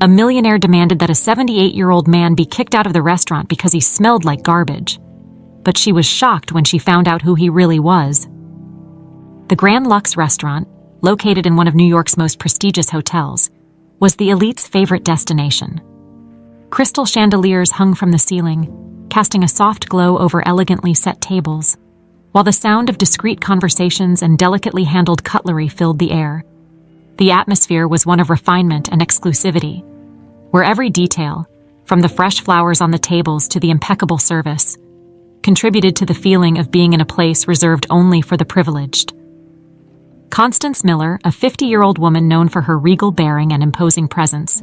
A millionaire demanded that a 78-year-old man be kicked out of the restaurant because he smelled like garbage. But she was shocked when she found out who he really was. The Grand Lux restaurant, located in one of New York's most prestigious hotels, was the elite's favorite destination. Crystal chandeliers hung from the ceiling, casting a soft glow over elegantly set tables, while the sound of discreet conversations and delicately handled cutlery filled the air. The atmosphere was one of refinement and exclusivity, where every detail, from the fresh flowers on the tables to the impeccable service, contributed to the feeling of being in a place reserved only for the privileged. Constance Miller, a 50-year-old woman known for her regal bearing and imposing presence,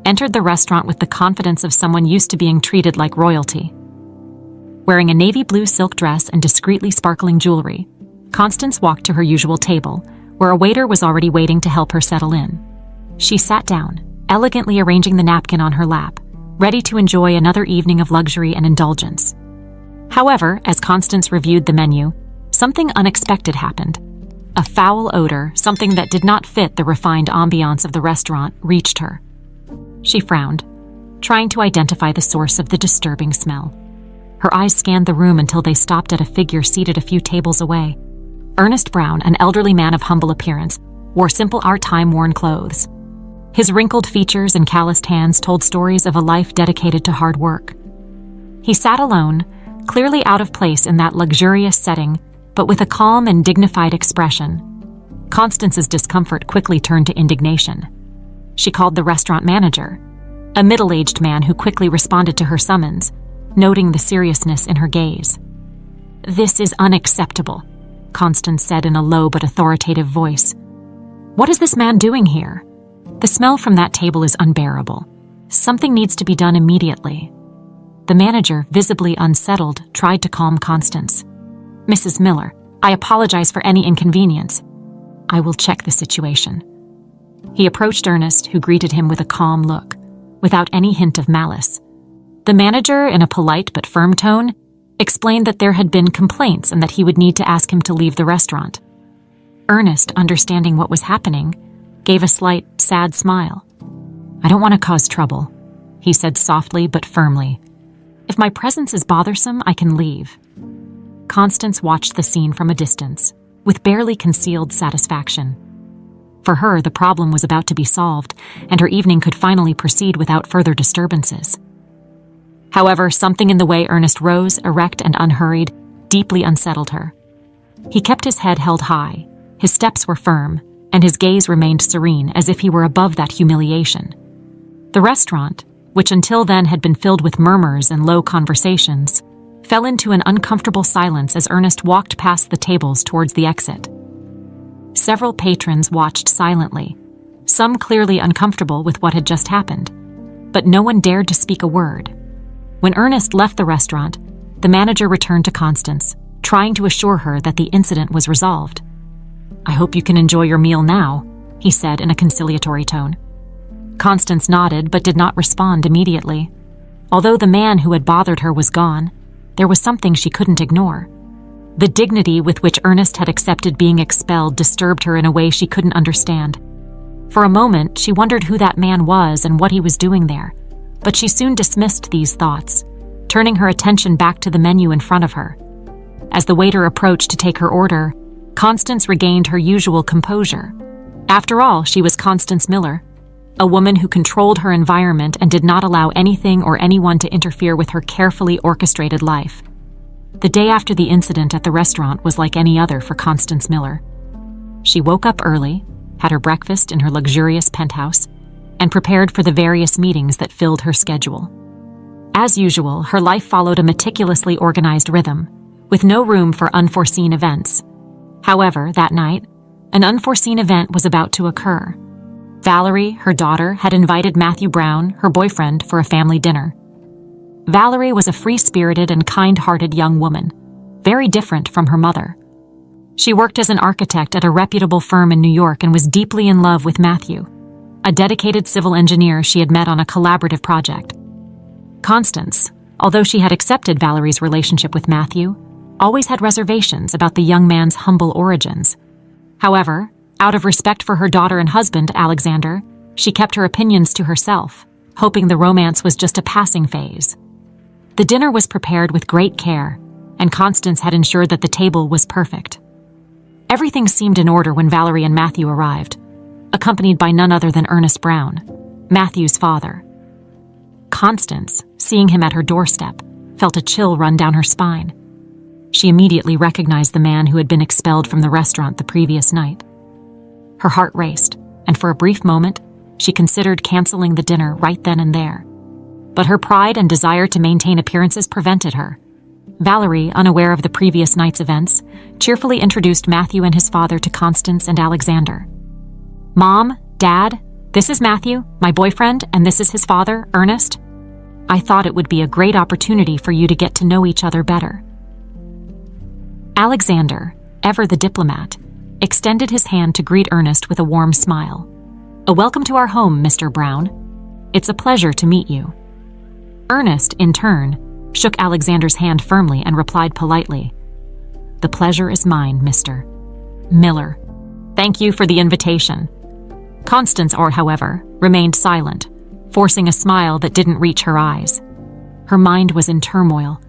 entered the restaurant with the confidence of someone used to being treated like royalty. Wearing a navy blue silk dress and discreetly sparkling jewelry, Constance walked to her usual table, where a waiter was already waiting to help her settle in. She sat down, elegantly arranging the napkin on her lap, ready to enjoy another evening of luxury and indulgence. However, as Constance reviewed the menu, something unexpected happened. A foul odor, something that did not fit the refined ambiance of the restaurant, reached her. She frowned, trying to identify the source of the disturbing smell. Her eyes scanned the room until they stopped at a figure seated a few tables away. Ernest Brown, an elderly man of humble appearance, wore simple time-worn clothes. His wrinkled features and calloused hands told stories of a life dedicated to hard work. He sat alone, clearly out of place in that luxurious setting, but with a calm and dignified expression. Constance's discomfort quickly turned to indignation. She called the restaurant manager, a middle-aged man who quickly responded to her summons, noting the seriousness in her gaze. "This is unacceptable," Constance said in a low but authoritative voice. "What is this man doing here? The smell from that table is unbearable. Something needs to be done immediately." The manager, visibly unsettled, tried to calm Constance. "Mrs. Miller, I apologize for any inconvenience. I will check the situation." He approached Ernest, who greeted him with a calm look, without any hint of malice. The manager, in a polite but firm tone, explained that there had been complaints and that he would need to ask him to leave the restaurant. Ernest, understanding what was happening, gave a slight, sad smile. "I don't want to cause trouble," he said softly but firmly. "If my presence is bothersome, I can leave." Constance watched the scene from a distance, with barely concealed satisfaction. For her, the problem was about to be solved, and her evening could finally proceed without further disturbances. However, something in the way Ernest rose, erect and unhurried, deeply unsettled her. He kept his head held high, his steps were firm, and his gaze remained serene, as if he were above that humiliation. The restaurant, which until then had been filled with murmurs and low conversations, fell into an uncomfortable silence as Ernest walked past the tables towards the exit. Several patrons watched silently, some clearly uncomfortable with what had just happened, but no one dared to speak a word. When Ernest left the restaurant, the manager returned to Constance, trying to assure her that the incident was resolved. "I hope you can enjoy your meal now," he said in a conciliatory tone. Constance nodded but did not respond immediately. Although the man who had bothered her was gone, there was something she couldn't ignore. The dignity with which Ernest had accepted being expelled disturbed her in a way she couldn't understand. For a moment, she wondered who that man was and what he was doing there, but she soon dismissed these thoughts, turning her attention back to the menu in front of her. As the waiter approached to take her order, Constance regained her usual composure. After all, she was Constance Miller, a woman who controlled her environment and did not allow anything or anyone to interfere with her carefully orchestrated life. The day after the incident at the restaurant was like any other for Constance Miller. She woke up early, had her breakfast in her luxurious penthouse, and prepared for the various meetings that filled her schedule. As usual, her life followed a meticulously organized rhythm, with no room for unforeseen events. However, that night, an unforeseen event was about to occur. Valerie, her daughter, had invited Matthew Brown, her boyfriend, for a family dinner. Valerie was a free-spirited and kind-hearted young woman, very different from her mother. She worked as an architect at a reputable firm in New York and was deeply in love with Matthew, a dedicated civil engineer she had met on a collaborative project. Constance, although she had accepted Valerie's relationship with Matthew, always had reservations about the young man's humble origins. However, out of respect for her daughter and husband, Alexander, She kept her opinions to herself, hoping the romance was just a passing phase. The dinner was prepared with great care, and Constance had ensured that the table was perfect. Everything seemed in order when Valerie and Matthew arrived, accompanied by none other than Ernest Brown, Matthew's father. Constance, seeing him at her doorstep, felt a chill run down her spine. She immediately recognized the man who had been expelled from the restaurant the previous night. Her heart raced, and for a brief moment, she considered canceling the dinner right then and there. But her pride and desire to maintain appearances prevented her. Valerie, unaware of the previous night's events, cheerfully introduced Matthew and his father to Constance and Alexander. "Mom, Dad, this is Matthew, my boyfriend, and this is his father, Ernest. I thought it would be a great opportunity for you to get to know each other better." Alexander, ever the diplomat, extended his hand to greet Ernest with a warm smile. "A welcome to our home, Mr. Brown. It's a pleasure to meet you." Ernest, in turn, shook Alexander's hand firmly and replied politely, "The pleasure is mine, Mr. Miller. Thank you for the invitation." Constance, however, remained silent, forcing a smile that didn't reach her eyes. Her mind was in turmoil,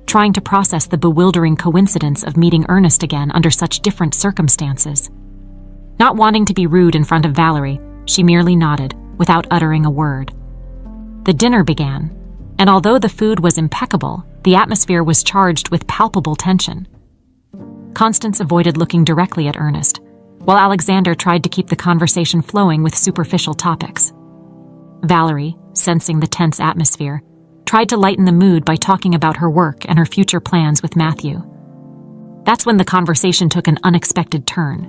trying to process the bewildering coincidence of meeting Ernest again under such different circumstances. Not wanting to be rude in front of Valerie, she merely nodded, without uttering a word. The dinner began, and although the food was impeccable, the atmosphere was charged with palpable tension. Constance avoided looking directly at Ernest, while Alexander tried to keep the conversation flowing with superficial topics. Valerie, sensing the tense atmosphere, tried to lighten the mood by talking about her work and her future plans with Matthew. That's when the conversation took an unexpected turn.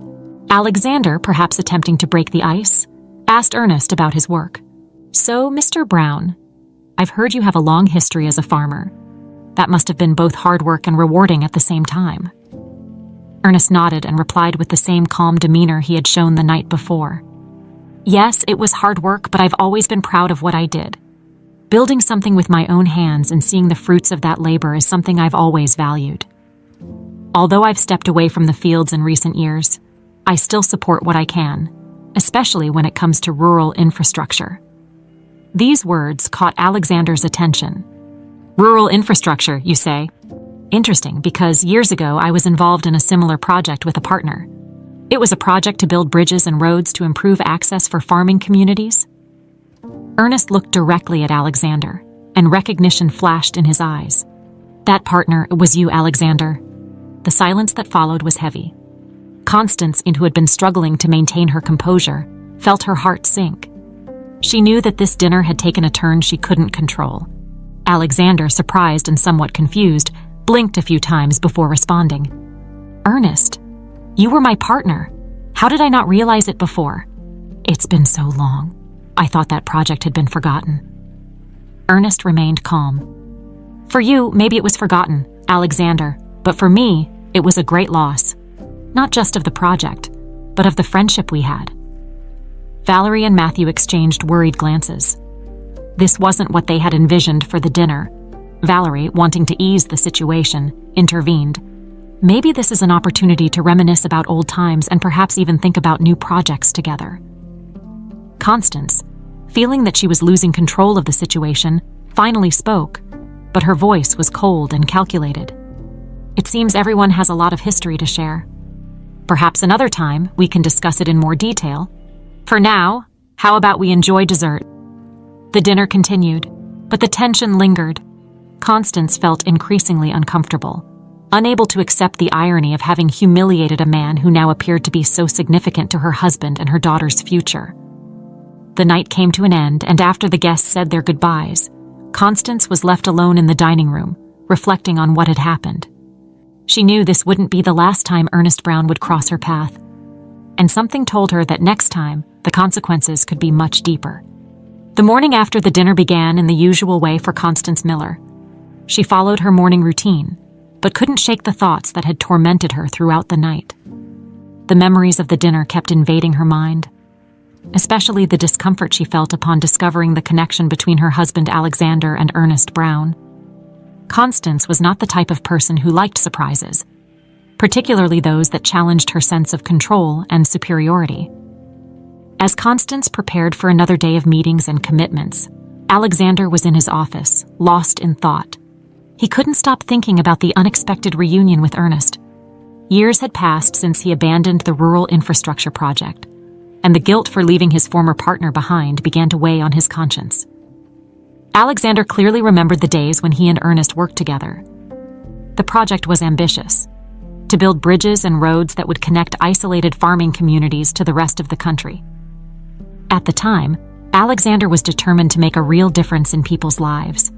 Alexander, perhaps attempting to break the ice, asked Ernest about his work. "So, Mr. Brown, I've heard you have a long history as a farmer. That must have been both hard work and rewarding at the same time." Ernest nodded and replied with the same calm demeanor he had shown the night before. "Yes, it was hard work, but I've always been proud of what I did. Building something with my own hands and seeing the fruits of that labor is something I've always valued. Although I've stepped away from the fields in recent years, I still support what I can, especially when it comes to rural infrastructure." These words caught Alexander's attention. "Rural infrastructure, you say? Interesting, because years ago I was involved in a similar project with a partner. It was a project to build bridges and roads to improve access for farming communities." Ernest looked directly at Alexander, and recognition flashed in his eyes. "That partner was you, Alexander." The silence that followed was heavy. Constance, who had been struggling to maintain her composure, felt her heart sink. She knew that this dinner had taken a turn she couldn't control. Alexander, surprised and somewhat confused, blinked a few times before responding. "Ernest, you were my partner. How did I not realize it before? It's been so long. I thought that project had been forgotten." Ernest remained calm. "For you, maybe it was forgotten, Alexander, but for me, it was a great loss. Not just of the project, but of the friendship we had." Valerie and Matthew exchanged worried glances. This wasn't what they had envisioned for the dinner. Valerie, wanting to ease the situation, intervened. "Maybe this is an opportunity to reminisce about old times and perhaps even think about new projects together." Constance, feeling that she was losing control of the situation, finally spoke, but her voice was cold and calculated. "It seems everyone has a lot of history to share. Perhaps another time we can discuss it in more detail. For now, how about we enjoy dessert?" The dinner continued, but the tension lingered. Constance felt increasingly uncomfortable, unable to accept the irony of having humiliated a man who now appeared to be so significant to her husband and her daughter's future. The night came to an end, and after the guests said their goodbyes, Constance was left alone in the dining room, reflecting on what had happened. She knew this wouldn't be the last time Ernest Brown would cross her path, and something told her that next time, the consequences could be much deeper. The morning after the dinner began in the usual way for Constance Miller. She followed her morning routine, but couldn't shake the thoughts that had tormented her throughout the night. The memories of the dinner kept invading her mind, especially the discomfort she felt upon discovering the connection between her husband Alexander and Ernest Brown. Constance was not the type of person who liked surprises, particularly those that challenged her sense of control and superiority. As Constance prepared for another day of meetings and commitments, Alexander was in his office, lost in thought. He couldn't stop thinking about the unexpected reunion with Ernest. Years had passed since he abandoned the rural infrastructure project, and the guilt for leaving his former partner behind began to weigh on his conscience. Alexander clearly remembered the days when he and Ernest worked together. The project was ambitious: to build bridges and roads that would connect isolated farming communities to the rest of the country. At the time, Alexander was determined to make a real difference in people's lives.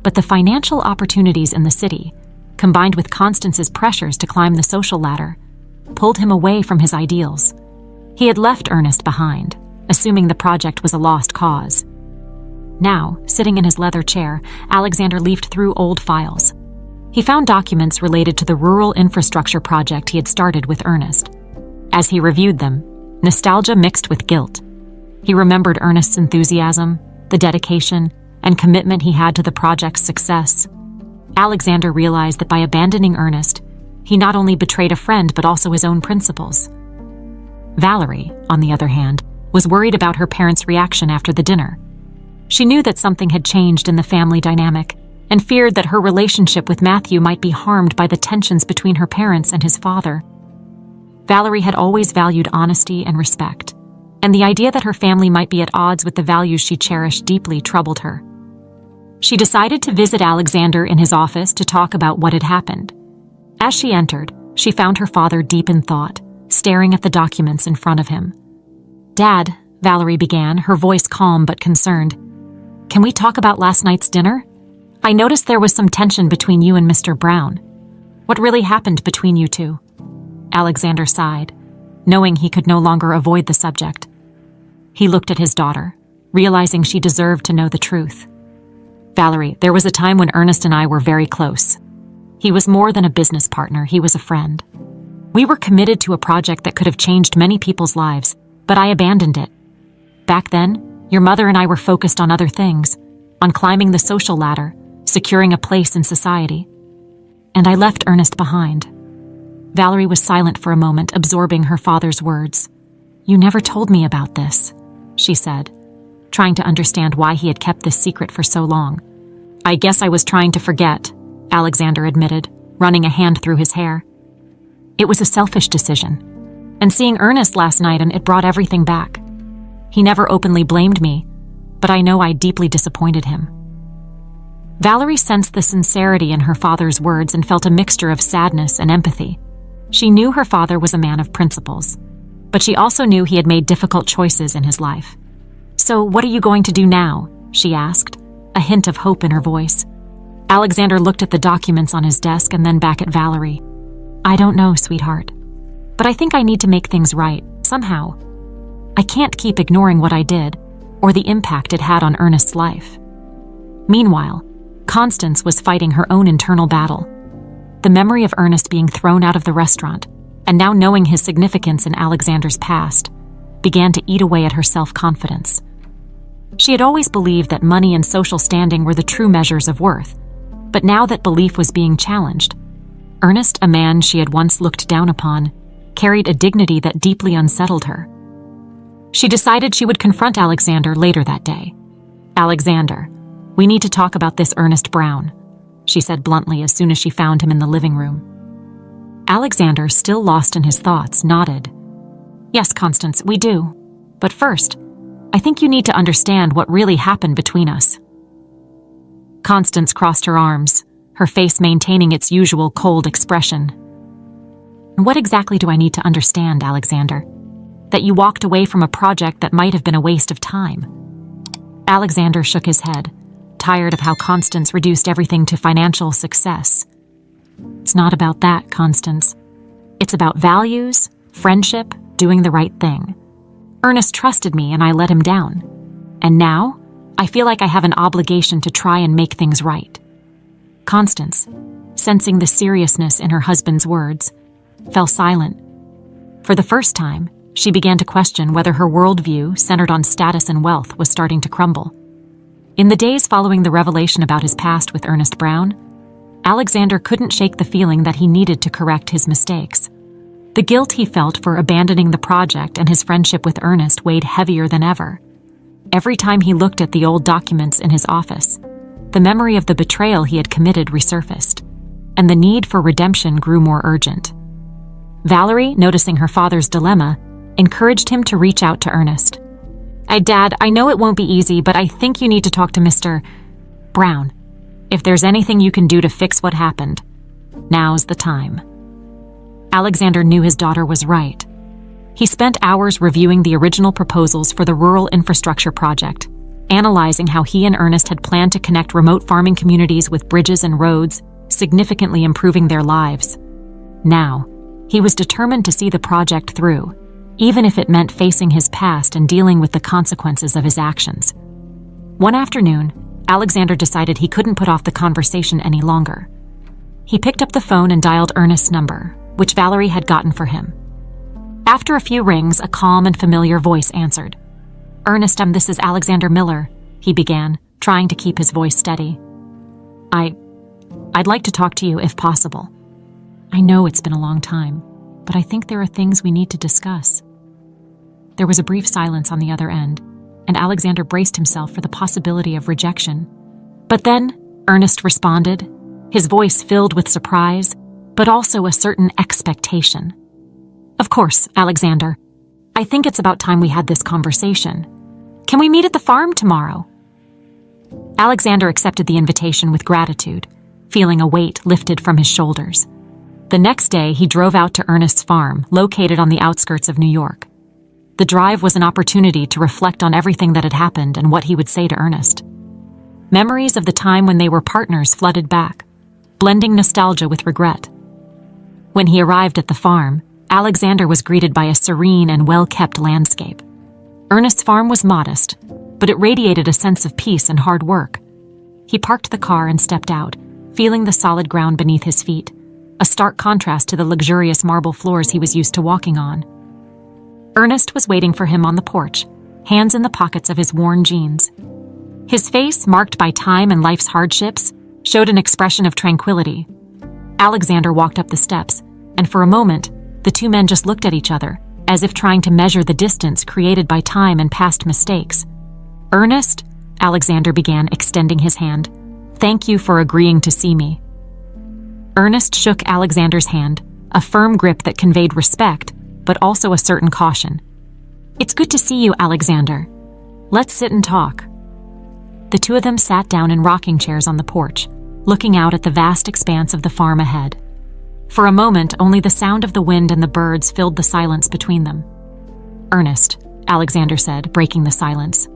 But the financial opportunities in the city, combined with Constance's pressures to climb the social ladder, pulled him away from his ideals. He had left Ernest behind, assuming the project was a lost cause. Now, sitting in his leather chair, Alexander leafed through old files. He found documents related to the rural infrastructure project he had started with Ernest. As he reviewed them, nostalgia mixed with guilt. He remembered Ernest's enthusiasm, the dedication, and commitment he had to the project's success. Alexander realized that by abandoning Ernest, he not only betrayed a friend but also his own principles. Valerie, on the other hand, was worried about her parents' reaction after the dinner. She knew that something had changed in the family dynamic and feared that her relationship with Matthew might be harmed by the tensions between her parents and his father. Valerie had always valued honesty and respect, and the idea that her family might be at odds with the values she cherished deeply troubled her. She decided to visit Alexander in his office to talk about what had happened. As she entered, she found her father deep in thought, staring at the documents in front of him. "Dad," Valerie began, her voice calm but concerned, "can we talk about last night's dinner? I noticed there was some tension between you and Mr. Brown. What really happened between you two?" Alexander sighed, knowing he could no longer avoid the subject. He looked at his daughter, realizing she deserved to know the truth. "Valerie, there was a time when Ernest and I were very close. He was more than a business partner, he was a friend. We were committed to a project that could have changed many people's lives, but I abandoned it. Back then, your mother and I were focused on other things, on climbing the social ladder, securing a place in society. And I left Ernest behind." Valerie was silent for a moment, absorbing her father's words. "You never told me about this," she said, trying to understand why he had kept this secret for so long. "I guess I was trying to forget," Alexander admitted, running a hand through his hair. "It was a selfish decision. And seeing Ernest last night, and it brought everything back. He never openly blamed me, but I know I deeply disappointed him." Valerie sensed the sincerity in her father's words and felt a mixture of sadness and empathy. She knew her father was a man of principles, but she also knew he had made difficult choices in his life. "So what are you going to do now?" she asked, a hint of hope in her voice. Alexander looked at the documents on his desk and then back at Valerie. "I don't know, sweetheart. But I think I need to make things right, somehow. I can't keep ignoring what I did, or the impact it had on Ernest's life." Meanwhile, Constance was fighting her own internal battle. The memory of Ernest being thrown out of the restaurant, and now knowing his significance in Alexander's past, began to eat away at her self-confidence. She had always believed that money and social standing were the true measures of worth, but now that belief was being challenged. Ernest, a man she had once looked down upon, carried a dignity that deeply unsettled her. She decided she would confront Alexander later that day. "Alexander, we need to talk about this Ernest Brown," she said bluntly as soon as she found him in the living room. Alexander, still lost in his thoughts, nodded. "Yes, Constance, we do. But first, I think you need to understand what really happened between us." Constance crossed her arms, her face maintaining its usual cold expression. "What exactly do I need to understand, Alexander? That you walked away from a project that might have been a waste of time?" Alexander shook his head, tired of how Constance reduced everything to financial success. "It's not about that, Constance. It's about values, friendship, doing the right thing. Ernest trusted me and I let him down. And now, I feel like I have an obligation to try and make things right." Constance, sensing the seriousness in her husband's words, fell silent. For the first time, she began to question whether her worldview, centered on status and wealth, was starting to crumble. In the days following the revelation about his past with Ernest Brown, Alexander couldn't shake the feeling that he needed to correct his mistakes. The guilt he felt for abandoning the project and his friendship with Ernest weighed heavier than ever. Every time he looked at the old documents in his office, the memory of the betrayal he had committed resurfaced, and the need for redemption grew more urgent. Valerie, noticing her father's dilemma, encouraged him to reach out to Ernest. Dad, I know it won't be easy, but I think you need to talk to Mr. Brown. If there's anything you can do to fix what happened, now's the time." Alexander knew his daughter was right. He spent hours reviewing the original proposals for the rural infrastructure project, analyzing how he and Ernest had planned to connect remote farming communities with bridges and roads, significantly improving their lives. Now, he was determined to see the project through, even if it meant facing his past and dealing with the consequences of his actions. One afternoon, Alexander decided he couldn't put off the conversation any longer. He picked up the phone and dialed Ernest's number, which Valerie had gotten for him. After a few rings, a calm and familiar voice answered. "Ernest, this is Alexander Miller," he began, trying to keep his voice steady. I'd like to talk to you if possible. I know it's been a long time, but I think there are things we need to discuss." There was a brief silence on the other end, and Alexander braced himself for the possibility of rejection. But then, Ernest responded, his voice filled with surprise, but also a certain expectation. "Of course, Alexander. I think it's about time we had this conversation. Can we meet at the farm tomorrow?" Alexander accepted the invitation with gratitude, feeling a weight lifted from his shoulders. The next day, he drove out to Ernest's farm, located on the outskirts of New York. The drive was an opportunity to reflect on everything that had happened and what he would say to Ernest. Memories of the time when they were partners flooded back, blending nostalgia with regret. When he arrived at the farm, Alexander was greeted by a serene and well-kept landscape. Ernest's farm was modest, but it radiated a sense of peace and hard work. He parked the car and stepped out, feeling the solid ground beneath his feet, a stark contrast to the luxurious marble floors he was used to walking on. Ernest was waiting for him on the porch, hands in the pockets of his worn jeans. His face, marked by time and life's hardships, showed an expression of tranquility. Alexander walked up the steps, and for a moment, the two men just looked at each other, as if trying to measure the distance created by time and past mistakes. "Ernest," Alexander began, extending his hand, "thank you for agreeing to see me." Ernest shook Alexander's hand, a firm grip that conveyed respect, but also a certain caution. "It's good to see you, Alexander. Let's sit and talk." The two of them sat down in rocking chairs on the porch, looking out at the vast expanse of the farm ahead. For a moment, only the sound of the wind and the birds filled the silence between them. "Ernest," Alexander said, breaking the silence,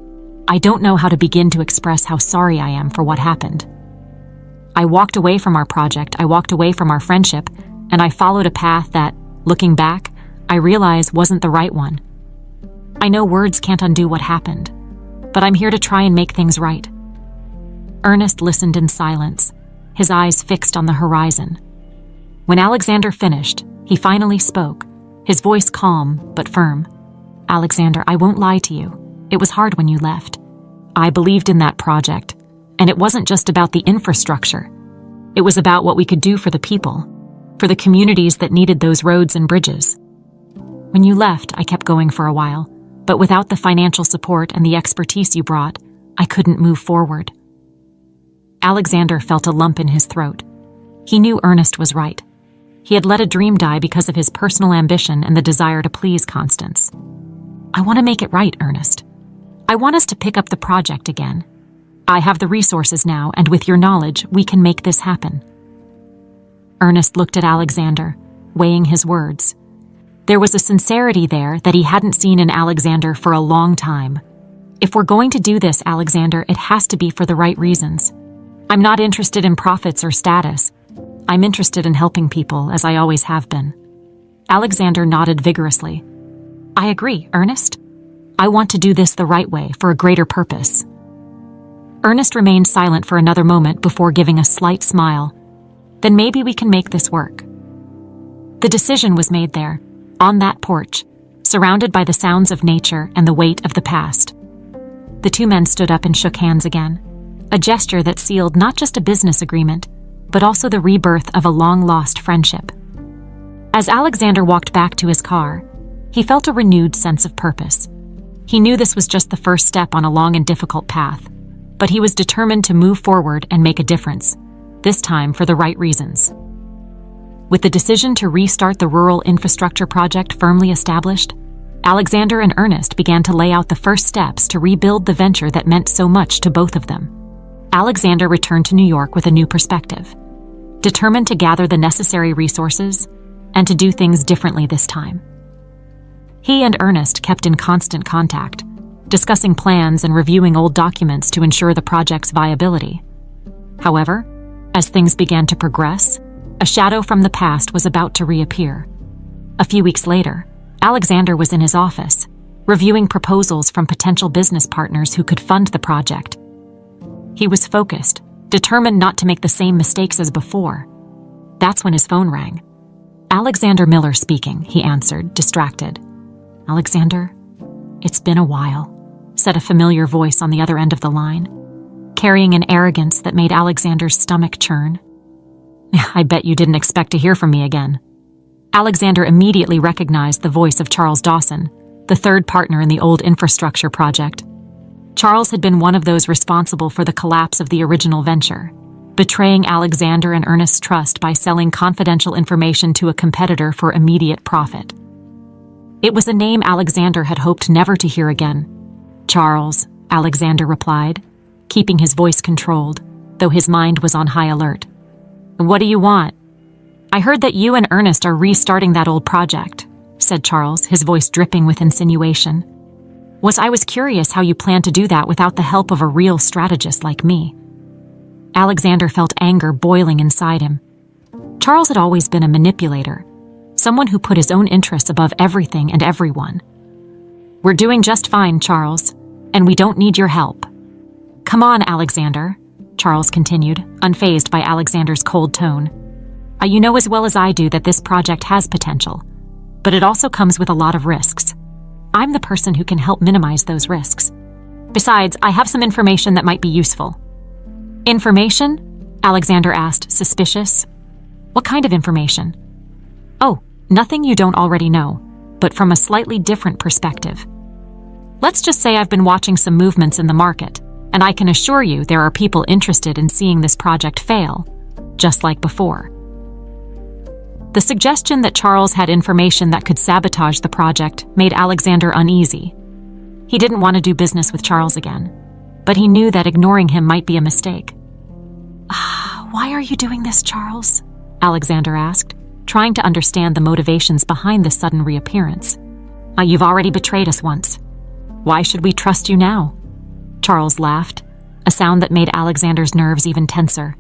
"I don't know how to begin to express how sorry I am for what happened. I walked away from our project, I walked away from our friendship, and I followed a path that, looking back, I realize wasn't the right one. I know words can't undo what happened, but I'm here to try and make things right." Ernest listened in silence, his eyes fixed on the horizon. When Alexander finished, he finally spoke, his voice calm but firm. "Alexander, I won't lie to you. It was hard when you left. I believed in that project, and it wasn't just about the infrastructure. It was about what we could do for the people, for the communities that needed those roads and bridges. When you left, I kept going for a while, but without the financial support and the expertise you brought, I couldn't move forward." Alexander felt a lump in his throat. He knew Ernest was right. He had let a dream die because of his personal ambition and the desire to please Constance. "I want to make it right, Ernest. I want us to pick up the project again. I have the resources now, and with your knowledge, we can make this happen." Ernest looked at Alexander, weighing his words. There was a sincerity there that he hadn't seen in Alexander for a long time. "If we're going to do this, Alexander, it has to be for the right reasons. I'm not interested in profits or status. I'm interested in helping people, as I always have been." Alexander nodded vigorously. "I agree, Ernest. I want to do this the right way, for a greater purpose." Ernest remained silent for another moment before giving a slight smile. "Then maybe we can make this work." The decision was made there, on that porch, surrounded by the sounds of nature and the weight of the past. The two men stood up and shook hands again, a gesture that sealed not just a business agreement, but also the rebirth of a long-lost friendship. As Alexander walked back to his car, he felt a renewed sense of purpose. He knew this was just the first step on a long and difficult path, but he was determined to move forward and make a difference, this time for the right reasons. With the decision to restart the rural infrastructure project firmly established, Alexander and Ernest began to lay out the first steps to rebuild the venture that meant so much to both of them. Alexander returned to New York with a new perspective, determined to gather the necessary resources and to do things differently this time. He and Ernest kept in constant contact, discussing plans and reviewing old documents to ensure the project's viability. However, as things began to progress, a shadow from the past was about to reappear. A few weeks later, Alexander was in his office, reviewing proposals from potential business partners who could fund the project. He was focused, determined not to make the same mistakes as before. That's when his phone rang. "Alexander Miller speaking," he answered, distracted. "Alexander, it's been a while," said a familiar voice on the other end of the line, carrying an arrogance that made Alexander's stomach churn. "I bet you didn't expect to hear from me again." Alexander immediately recognized the voice of Charles Dawson, the third partner in the old infrastructure project. Charles had been one of those responsible for the collapse of the original venture, betraying Alexander and Ernest's trust by selling confidential information to a competitor for immediate profit. It was a name Alexander had hoped never to hear again. "Charles," Alexander replied, keeping his voice controlled, though his mind was on high alert. "What do you want?" "I heard that you and Ernest are restarting that old project," said Charles, his voice dripping with insinuation. I was curious how you plan to do that without the help of a real strategist like me." Alexander felt anger boiling inside him. Charles had always been a manipulator, someone who put his own interests above everything and everyone. "We're doing just fine, Charles, and we don't need your help." "Come on, Alexander," Charles continued, unfazed by Alexander's cold tone. "You know as well as I do that this project has potential, but it also comes with a lot of risks. I'm the person who can help minimize those risks. Besides, I have some information that might be useful." "Information?" Alexander asked, suspicious. "What kind of information?" "Oh, nothing you don't already know, but from a slightly different perspective. Let's just say I've been watching some movements in the market, and I can assure you there are people interested in seeing this project fail, just like before." The suggestion that Charles had information that could sabotage the project made Alexander uneasy. He didn't want to do business with Charles again, but he knew that ignoring him might be a mistake. "Why are you doing this, Charles?" Alexander asked, trying to understand the motivations behind the sudden reappearance. "You've already betrayed us once. Why should we trust you now?" Charles laughed, a sound that made Alexander's nerves even tenser.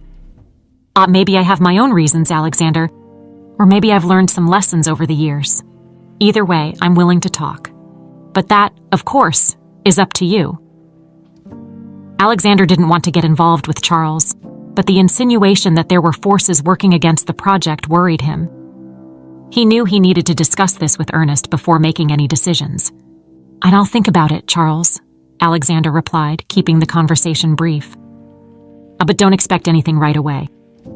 Maybe I have my own reasons, Alexander. Or maybe I've learned some lessons over the years. Either way, I'm willing to talk. But that, of course, is up to you." Alexander didn't want to get involved with Charles, but the insinuation that there were forces working against the project worried him. He knew he needed to discuss this with Ernest before making any decisions. "And I'll think about it, Charles," Alexander replied, keeping the conversation brief. "But don't expect anything right away.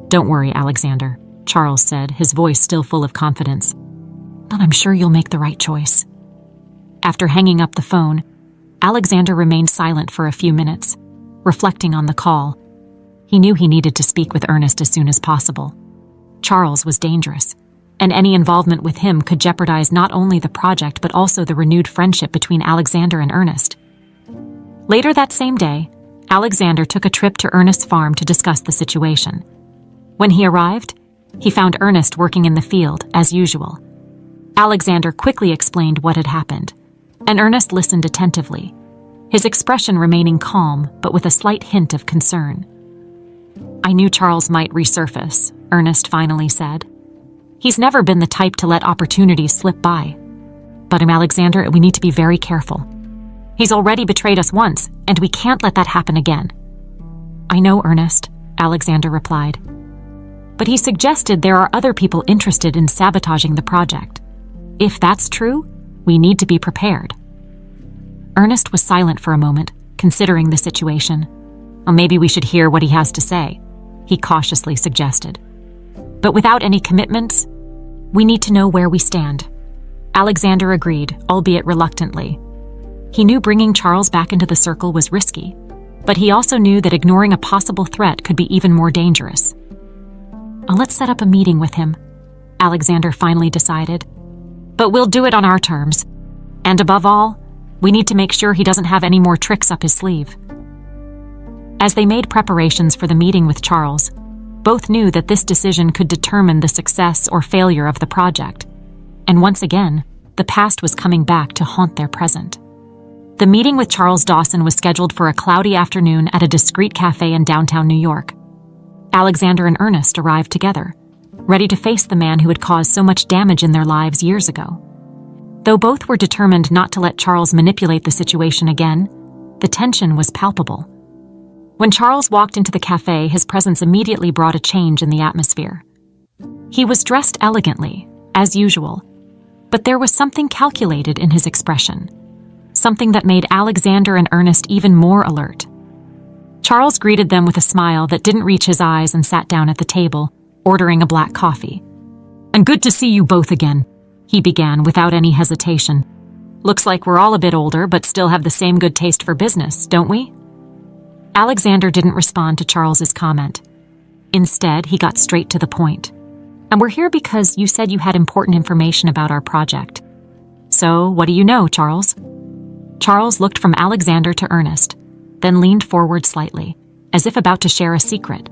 Don't worry, Alexander," Charles said, his voice still full of confidence. "But I'm sure you'll make the right choice." After hanging up the phone, Alexander remained silent for a few minutes, reflecting on the call. He knew he needed to speak with Ernest as soon as possible. Charles was dangerous, and any involvement with him could jeopardize not only the project but also the renewed friendship between Alexander and Ernest. Later that same day, Alexander took a trip to Ernest's farm to discuss the situation. When he arrived, he found Ernest working in the field, as usual. Alexander quickly explained what had happened, and Ernest listened attentively, his expression remaining calm but with a slight hint of concern. "I knew Charles might resurface," Ernest finally said. "He's never been the type to let opportunities slip by. But Alexander, we need to be very careful. He's already betrayed us once, and we can't let that happen again." "I know, Ernest," Alexander replied. "But he suggested there are other people interested in sabotaging the project. If that's true, we need to be prepared." Ernest was silent for a moment, considering the situation. "Maybe we should hear what he has to say," he cautiously suggested. "But without any commitments, We need to know where we stand. Alexander agreed, albeit reluctantly. He knew bringing Charles back into the circle was risky, but he also knew that ignoring a possible threat could be even more dangerous. Let's set up a meeting with him, Alexander finally decided. But we'll do it on our terms. And above all, we need to make sure he doesn't have any more tricks up his sleeve. As they made preparations for the meeting with Charles, both knew that this decision could determine the success or failure of the project. And once again, the past was coming back to haunt their present. The meeting with Charles Dawson was scheduled for a cloudy afternoon at a discreet cafe in downtown New York. Alexander and Ernest arrived together, ready to face the man who had caused so much damage in their lives years ago. Though both were determined not to let Charles manipulate the situation again, the tension was palpable. When Charles walked into the cafe, his presence immediately brought a change in the atmosphere. He was dressed elegantly, as usual, but there was something calculated in his expression, something that made Alexander and Ernest even more alert. Charles greeted them with a smile that didn't reach his eyes and sat down at the table, ordering a black coffee. "And good to see you both again," he began without any hesitation. "Looks like we're all a bit older, but still have the same good taste for business, don't we?" Alexander didn't respond to Charles's comment. Instead, he got straight to the point. "And we're here because you said you had important information about our project. So, what do you know, Charles?" Charles looked from Alexander to Ernest, then leaned forward slightly, as if about to share a secret.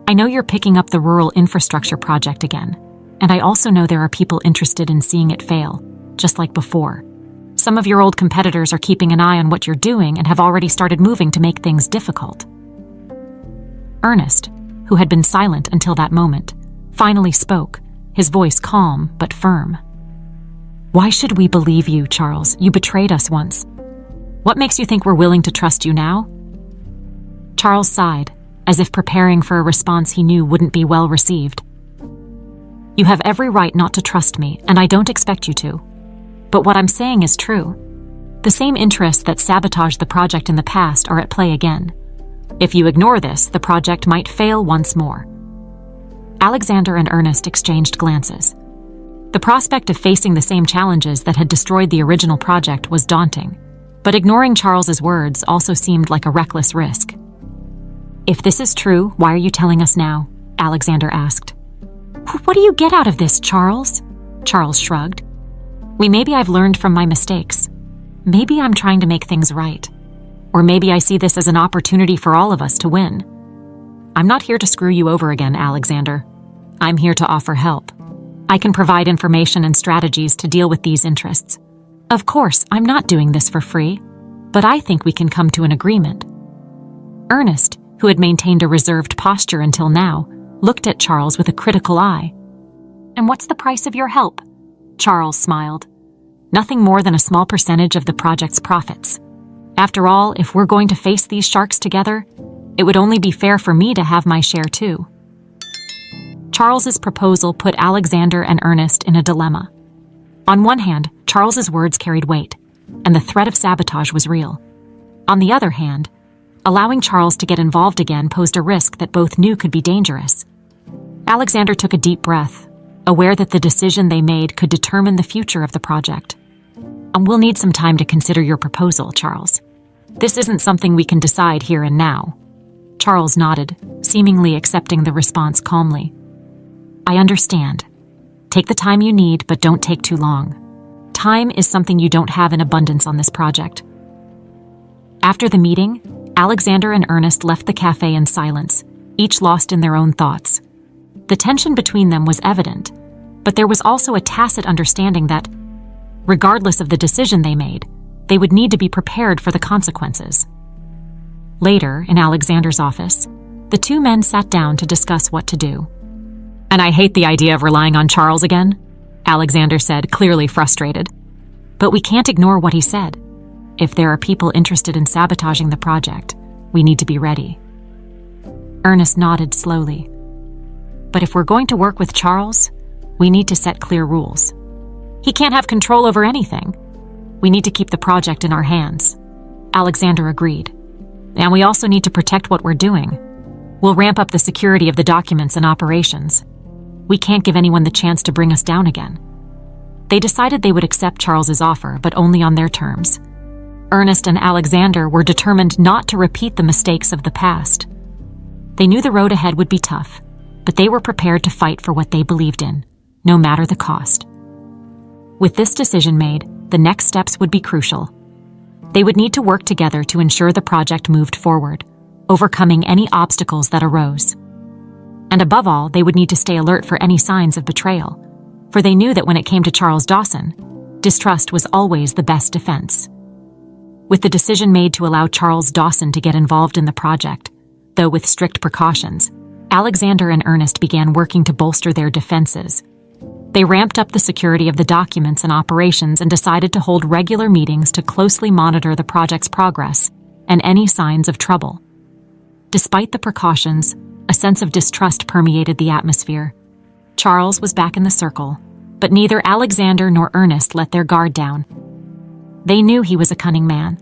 "I know you're picking up the rural infrastructure project again, and I also know there are people interested in seeing it fail, just like before. Some of your old competitors are keeping an eye on what you're doing and have already started moving to make things difficult." Ernest, who had been silent until that moment, finally spoke, his voice calm but firm. "Why should we believe you, Charles? You betrayed us once. What makes you think we're willing to trust you now?" Charles sighed, as if preparing for a response he knew wouldn't be well received. "You have every right not to trust me, and I don't expect you to. But what I'm saying is true. The same interests that sabotaged the project in the past are at play again. If you ignore this, the project might fail once more." Alexander and Ernest exchanged glances. The prospect of facing the same challenges that had destroyed the original project was daunting, but ignoring Charles's words also seemed like a reckless risk. "If this is true, why are you telling us now?" Alexander asked. "What do you get out of this, Charles?" Charles shrugged. Maybe I've learned from my mistakes. Maybe I'm trying to make things right. Or maybe I see this as an opportunity for all of us to win. I'm not here to screw you over again, Alexander. I'm here to offer help. I can provide information and strategies to deal with these interests. Of course, I'm not doing this for free, but I think we can come to an agreement." Ernest, who had maintained a reserved posture until now, looked at Charles with a critical eye. "And what's the price of your help?" Charles smiled. "Nothing more than a small percentage of the project's profits. After all, if we're going to face these sharks together, it would only be fair for me to have my share too." Charles's proposal put Alexander and Ernest in a dilemma. On one hand, Charles's words carried weight, and the threat of sabotage was real. On the other hand, allowing Charles to get involved again posed a risk that both knew could be dangerous. Alexander took a deep breath, aware that the decision they made could determine the future of the project. "We'll need some time to consider your proposal, Charles. This isn't something we can decide here and now." Charles nodded, seemingly accepting the response calmly. "I understand. Take the time you need, but don't take too long. Time is something you don't have in abundance on this project." After the meeting, Alexander and Ernest left the cafe in silence, each lost in their own thoughts. The tension between them was evident, but there was also a tacit understanding that, regardless of the decision they made, they would need to be prepared for the consequences. Later, in Alexander's office, the two men sat down to discuss what to do. "And I hate the idea of relying on Charles again," Alexander said, clearly frustrated. "But we can't ignore what he said. If there are people interested in sabotaging the project, we need to be ready." Ernest nodded slowly. "But if we're going to work with Charles, we need to set clear rules. He can't have control over anything. We need to keep the project in our hands." Alexander agreed. "And we also need to protect what we're doing. We'll ramp up the security of the documents and operations." We can't give anyone the chance to bring us down again." They decided they would accept Charles's offer, but only on their terms. Ernest and Alexander were determined not to repeat the mistakes of the past. They knew the road ahead would be tough, but they were prepared to fight for what they believed in, no matter the cost. With this decision made, the next steps would be crucial. They would need to work together to ensure the project moved forward, overcoming any obstacles that arose. And above all, they would need to stay alert for any signs of betrayal, for they knew that when it came to Charles Dawson, distrust was always the best defense. With the decision made to allow Charles Dawson to get involved in the project, though with strict precautions, Alexander and Ernest began working to bolster their defenses. They ramped up the security of the documents and operations and decided to hold regular meetings to closely monitor the project's progress and any signs of trouble. Despite the precautions, a sense of distrust permeated the atmosphere. Charles was back in the circle, but neither Alexander nor Ernest let their guard down. They knew he was a cunning man,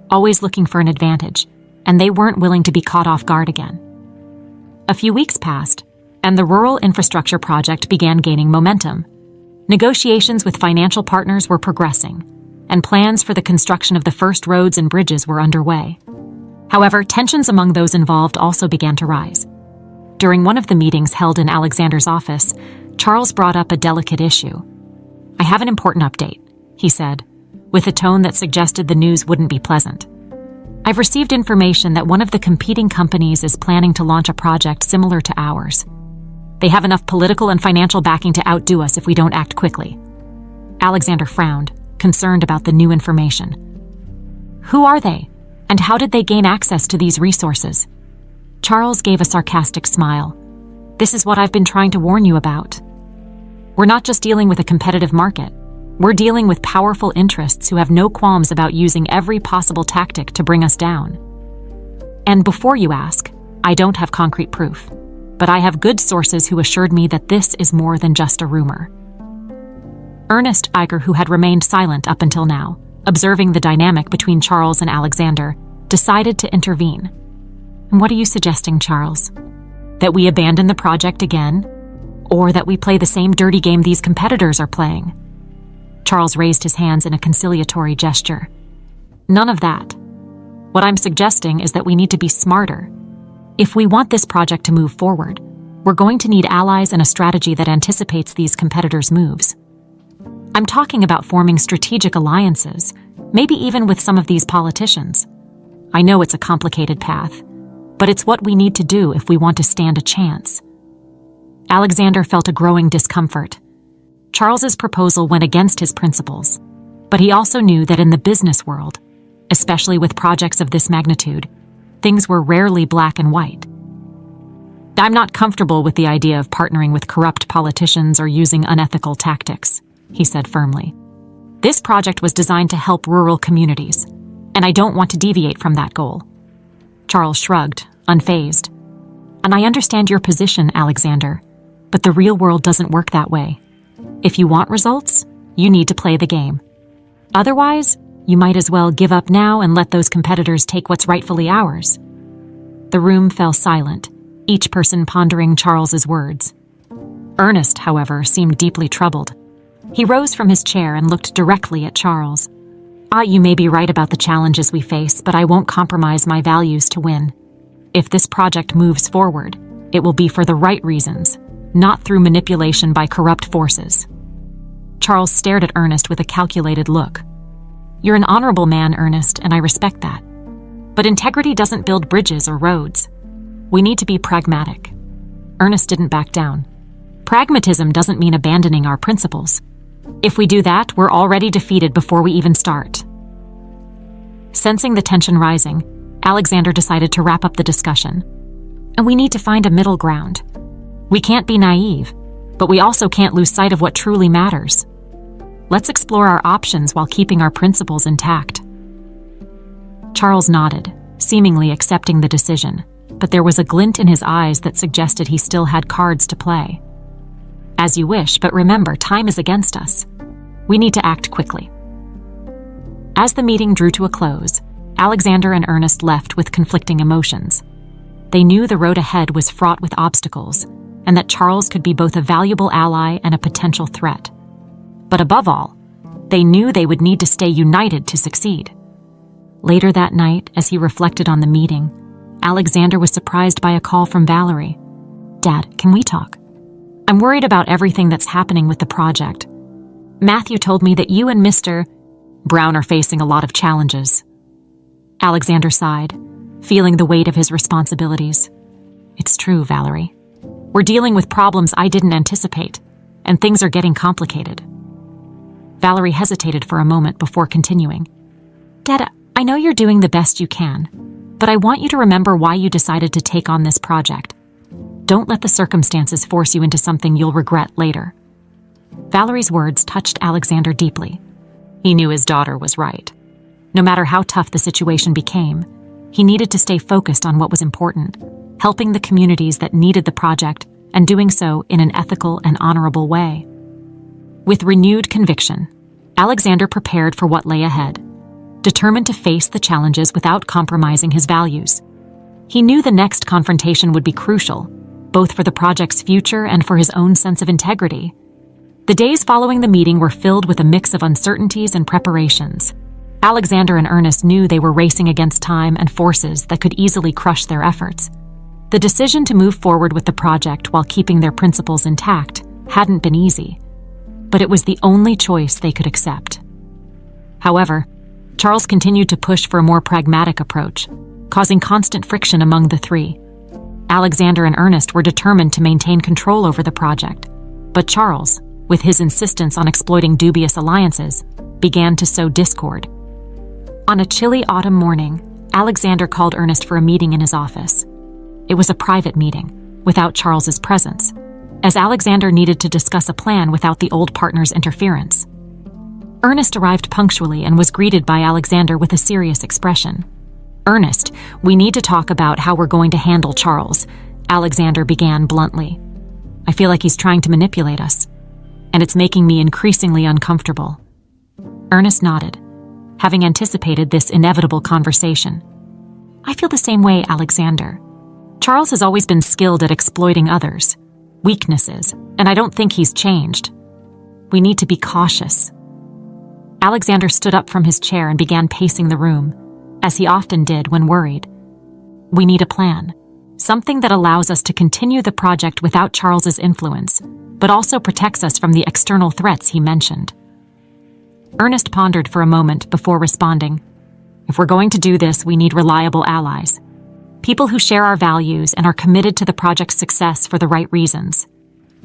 always looking for an advantage, and they weren't willing to be caught off guard again. A few weeks passed, and the rural infrastructure project began gaining momentum. Negotiations with financial partners were progressing, and plans for the construction of the first roads and bridges were underway. However, tensions among those involved also began to rise. During one of the meetings held in Alexander's office, Charles brought up a delicate issue. "I have an important update," he said, with a tone that suggested the news wouldn't be pleasant. "I've received information that one of the competing companies is planning to launch a project similar to ours. They have enough political and financial backing to outdo us if we don't act quickly." Alexander frowned, concerned about the new information. "Who are they, and how did they gain access to these resources?" Charles gave a sarcastic smile. "This is what I've been trying to warn you about. We're not just dealing with a competitive market. We're dealing with powerful interests who have no qualms about using every possible tactic to bring us down. And before you ask, I don't have concrete proof, but I have good sources who assured me that this is more than just a rumor." Ernest Iger, who had remained silent up until now, observing the dynamic between Charles and Alexander, decided to intervene. "And what are you suggesting, Charles? That we abandon the project again? Or that we play the same dirty game these competitors are playing?" Charles raised his hands in a conciliatory gesture. "None of that. What I'm suggesting is that we need to be smarter. If we want this project to move forward, we're going to need allies and a strategy that anticipates these competitors' moves. I'm talking about forming strategic alliances, maybe even with some of these politicians. I know it's a complicated path, but it's what we need to do if we want to stand a chance." Alexander felt a growing discomfort. Charles's proposal went against his principles, but he also knew that in the business world, especially with projects of this magnitude, things were rarely black and white. "I'm not comfortable with the idea of partnering with corrupt politicians or using unethical tactics," he said firmly. "This project was designed to help rural communities, and I don't want to deviate from that goal." Charles shrugged, unfazed. "And I understand your position, Alexander, but the real world doesn't work that way. If you want results, you need to play the game. Otherwise, you might as well give up now and let those competitors take what's rightfully ours." The room fell silent, each person pondering Charles's words. Ernest, however, seemed deeply troubled. He rose from his chair and looked directly at Charles. "You may be right about the challenges we face, but I won't compromise my values to win. If this project moves forward, it will be for the right reasons, not through manipulation by corrupt forces." Charles stared at Ernest with a calculated look. "You're an honorable man, Ernest, and I respect that. But integrity doesn't build bridges or roads. We need to be pragmatic." Ernest didn't back down. "Pragmatism doesn't mean abandoning our principles. If we do that, we're already defeated before we even start." Sensing the tension rising, Alexander decided to wrap up the discussion. "And we need to find a middle ground. We can't be naive, but we also can't lose sight of what truly matters. Let's explore our options while keeping our principles intact." Charles nodded, seemingly accepting the decision, but there was a glint in his eyes that suggested he still had cards to play. "As you wish, but remember, time is against us. We need to act quickly." As the meeting drew to a close, Alexander and Ernest left with conflicting emotions. They knew the road ahead was fraught with obstacles, and that Charles could be both a valuable ally and a potential threat. But above all, they knew they would need to stay united to succeed. Later that night, as he reflected on the meeting, Alexander was surprised by a call from Valerie. "Dad, can we talk? I'm worried about everything that's happening with the project. Matthew told me that you and Mr. Brown are facing a lot of challenges." Alexander sighed, feeling the weight of his responsibilities. "It's true, Valerie. We're dealing with problems I didn't anticipate, and things are getting complicated." Valerie hesitated for a moment before continuing. "Dad, I know you're doing the best you can, but I want you to remember why you decided to take on this project. Don't let the circumstances force you into something you'll regret later." Valerie's words touched Alexander deeply. He knew his daughter was right. No matter how tough the situation became, he needed to stay focused on what was important, helping the communities that needed the project and doing so in an ethical and honorable way. With renewed conviction, Alexander prepared for what lay ahead, determined to face the challenges without compromising his values. He knew the next confrontation would be crucial, both for the project's future and for his own sense of integrity. The days following the meeting were filled with a mix of uncertainties and preparations. Alexander and Ernest knew they were racing against time and forces that could easily crush their efforts. The decision to move forward with the project while keeping their principles intact hadn't been easy, but it was the only choice they could accept. However, Charles continued to push for a more pragmatic approach, causing constant friction among the three. Alexander and Ernest were determined to maintain control over the project, but Charles, with his insistence on exploiting dubious alliances, began to sow discord. On a chilly autumn morning, Alexander called Ernest for a meeting in his office. It was a private meeting, without Charles's presence, as Alexander needed to discuss a plan without the old partner's interference. Ernest arrived punctually and was greeted by Alexander with a serious expression. "Ernest, we need to talk about how we're going to handle Charles," Alexander began bluntly. "I feel like he's trying to manipulate us, and it's making me increasingly uncomfortable." Ernest nodded, having anticipated this inevitable conversation. "I feel the same way, Alexander. Charles has always been skilled at exploiting others' weaknesses, and I don't think he's changed. We need to be cautious." Alexander stood up from his chair and began pacing the room, as he often did when worried. "We need a plan, something that allows us to continue the project without Charles's influence, but also protects us from the external threats he mentioned." Ernest pondered for a moment before responding. "If we're going to do this, we need reliable allies. People who share our values and are committed to the project's success for the right reasons.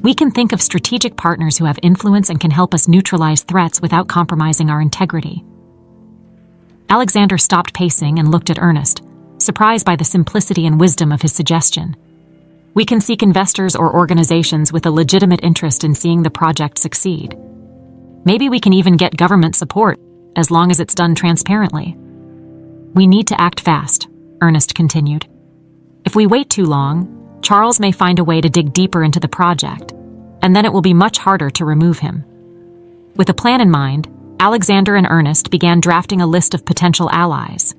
We can think of strategic partners who have influence and can help us neutralize threats without compromising our integrity." Alexander stopped pacing and looked at Ernest, surprised by the simplicity and wisdom of his suggestion. "We can seek investors or organizations with a legitimate interest in seeing the project succeed. Maybe we can even get government support, as long as it's done transparently." "We need to act fast," Ernest continued. "If we wait too long, Charles may find a way to dig deeper into the project, and then it will be much harder to remove him." With a plan in mind, Alexander and Ernest began drafting a list of potential allies.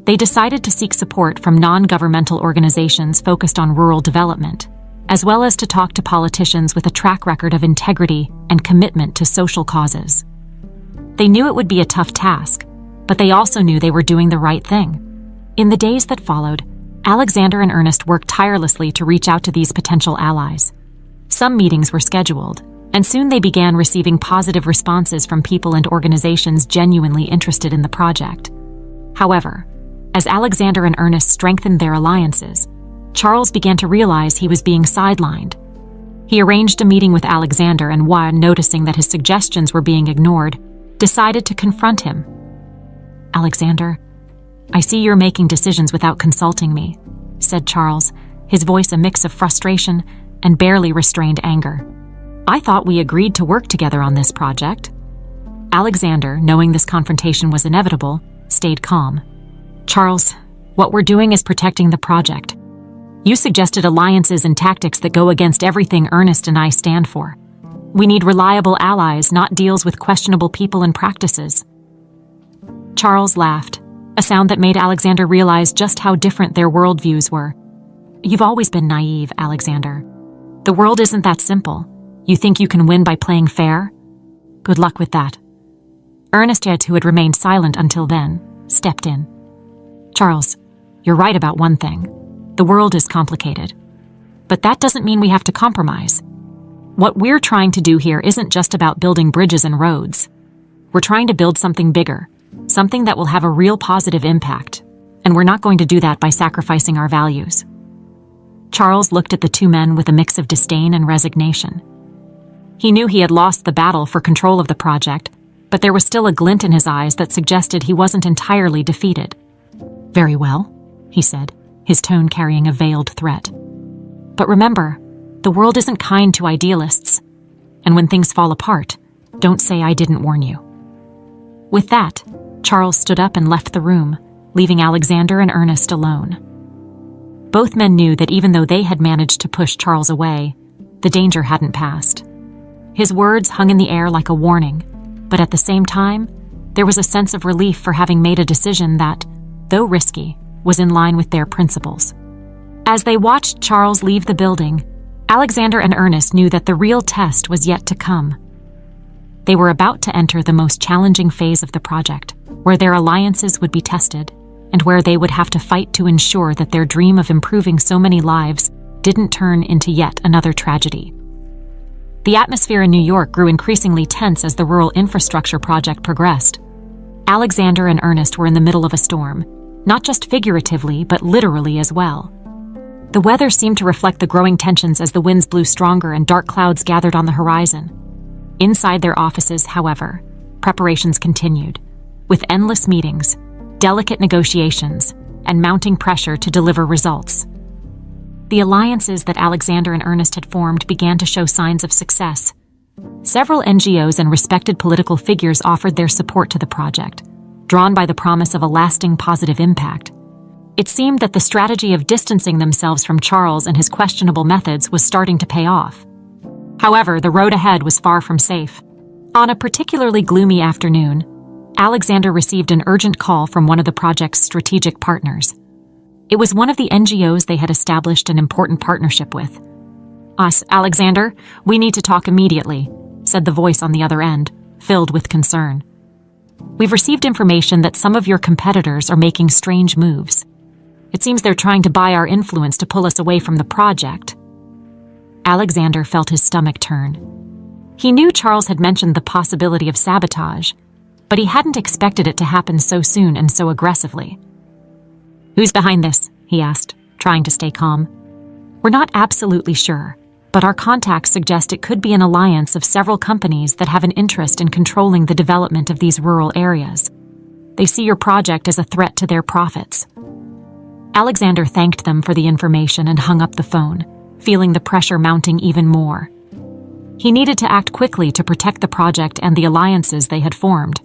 They decided to seek support from non-governmental organizations focused on rural development, as well as to talk to politicians with a track record of integrity and commitment to social causes. They knew it would be a tough task, but they also knew they were doing the right thing. In the days that followed, Alexander and Ernest worked tirelessly to reach out to these potential allies. Some meetings were scheduled, and soon they began receiving positive responses from people and organizations genuinely interested in the project. However, as Alexander and Ernest strengthened their alliances, Charles began to realize he was being sidelined. He arranged a meeting with Alexander and, while noticing that his suggestions were being ignored, decided to confront him. "Alexander, I see you're making decisions without consulting me," said Charles, his voice a mix of frustration and barely restrained anger. "I thought we agreed to work together on this project." Alexander, knowing this confrontation was inevitable, stayed calm. "Charles, what we're doing is protecting the project. You suggested alliances and tactics that go against everything Ernest and I stand for. We need reliable allies, not deals with questionable people and practices." Charles laughed, a sound that made Alexander realize just how different their worldviews were. "You've always been naive, Alexander. The world isn't that simple. You think you can win by playing fair? Good luck with that. Ernest, who had remained silent until then, stepped in. Charles, you're right about one thing. The world is complicated. But that doesn't mean we have to compromise. What we're trying to do here isn't just about building bridges and roads. We're trying to build something bigger, something that will have a real positive impact, and we're not going to do that by sacrificing our values. Charles looked at the two men with a mix of disdain and resignation. He knew he had lost the battle for control of the project, but there was still a glint in his eyes that suggested he wasn't entirely defeated. Very well, he said, his tone carrying a veiled threat. But remember, the world isn't kind to idealists, and when things fall apart, don't say I didn't warn you. With that, Charles stood up and left the room, leaving Alexander and Ernest alone. Both men knew that even though they had managed to push Charles away, the danger hadn't passed. His words hung in the air like a warning, but at the same time, there was a sense of relief for having made a decision that, though risky, was in line with their principles. As they watched Charles leave the building, Alexander and Ernest knew that the real test was yet to come. They were about to enter the most challenging phase of the project, where their alliances would be tested, and where they would have to fight to ensure that their dream of improving so many lives didn't turn into yet another tragedy. The atmosphere in New York grew increasingly tense as the rural infrastructure project progressed. Alexander and Ernest were in the middle of a storm, not just figuratively, but literally as well. The weather seemed to reflect the growing tensions as the winds blew stronger and dark clouds gathered on the horizon. Inside their offices, however, preparations continued, with endless meetings, delicate negotiations, and mounting pressure to deliver results. The alliances that Alexander and Ernest had formed began to show signs of success. Several NGOs and respected political figures offered their support to the project, drawn by the promise of a lasting positive impact. It seemed that the strategy of distancing themselves from Charles and his questionable methods was starting to pay off. However, the road ahead was far from safe. On a particularly gloomy afternoon, Alexander received an urgent call from one of the project's strategic partners. It was one of the NGOs they had established an important partnership with. "Us, Alexander, we need to talk immediately," said the voice on the other end, filled with concern. "We've received information that some of your competitors are making strange moves. It seems they're trying to buy our influence to pull us away from the project." Alexander felt his stomach turn. He knew Charles had mentioned the possibility of sabotage, but he hadn't expected it to happen so soon and so aggressively. "Who's behind this?" he asked, trying to stay calm. "We're not absolutely sure, but our contacts suggest it could be an alliance of several companies that have an interest in controlling the development of these rural areas. They see your project as a threat to their profits." Alexander thanked them for the information and hung up the phone, feeling the pressure mounting even more. He needed to act quickly to protect the project and the alliances they had formed.